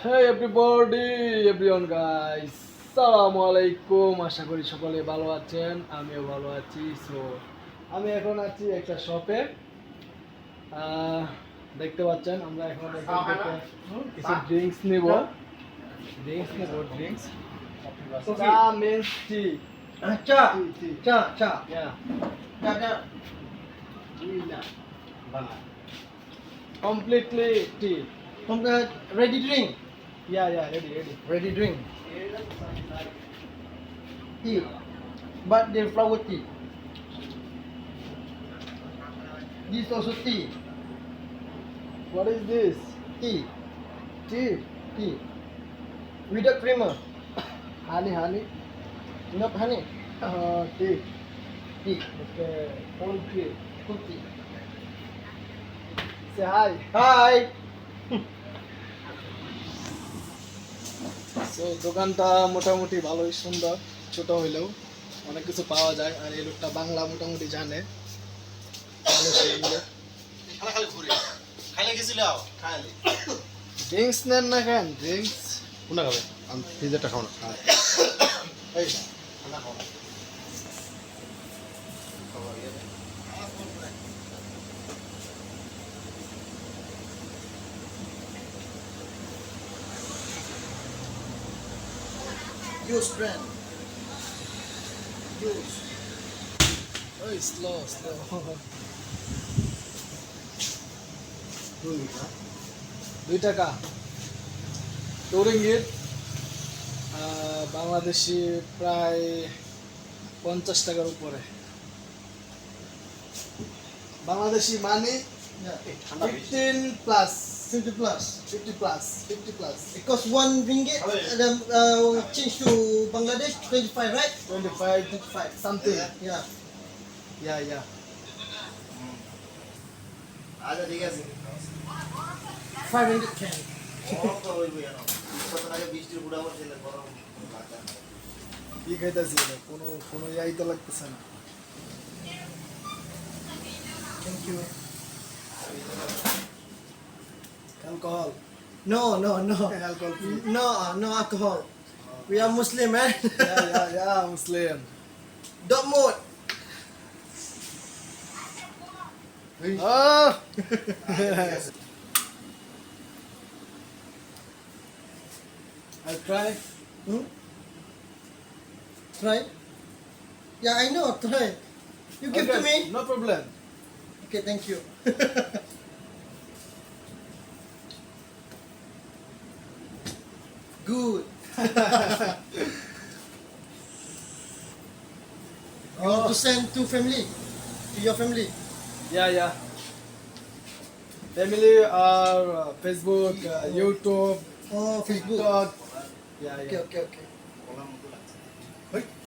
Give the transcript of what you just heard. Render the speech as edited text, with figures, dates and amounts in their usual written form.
Hey everybody, everyone guys. আসসালামু আলাইকুম। আশা করি সকলে ভালো আছেন, আমিও ভালো আছি। সো আমি এখন আছি একটা শপে। দেখতে পাচ্ছেন আমরা এখন এখান থেকে কিছু ড্রিঙ্কস নিব। ড্রিঙ্কস চা মিন্স টি। চা টি চা চা ইয়া চা চা completely T. ready drink yeah ready drink tea but the flower tea this also tea What is this? tea Tea. tea without creamer Honey. not honey Tea. tea Okay. Cold tea. full tea Say hi. hi so দোকানটা মোটামুটি ভালোই সুন্দর, ছোট হইলেও অনেক কিছু পাওয়া যায়। আর এই লোকটা বাংলা মোটামুটি জানে। ড্রিঙ্কস নেন না কেন? ড্রিঙ্কস কোনটা খাবে আমি ফ্রিজেরটা খাও না এই ঠান্ডা খাও না Use brand. Use. ওই স্লো 2 টাকা। 2 রিঙ্গিত, বাংলাদেশি প্রায় 50 টাকার উপরে। বাংলাদেশি মানি Yeah. 15 plus 50 plus. 50 plus It costs 1 ringgit. Change to Bangladesh 25, right? 25 something. Yeah. Yeah. আচ্ছা ঠিক আছে 5 ringgit can. গরম তো হইবে কেন কতদিন আগে বৃষ্টির বুড়া বলছিল গরম কি খাইতেছি এটা? কোনো ইয়াই তো লাগতেছে না। Thank you. Alcohol No. Alcohol free. No alcohol. We are Muslim, man. Yeah Muslim. Dortmund. Oh! I'll try. Try. Yeah, I know. Try. You give to Okay, me. no problem. Okay, thank you. Good. You want to send to family? To your family? Yeah. Family or Facebook, YouTube, Oh, Facebook. TikTok. Yeah. Okay.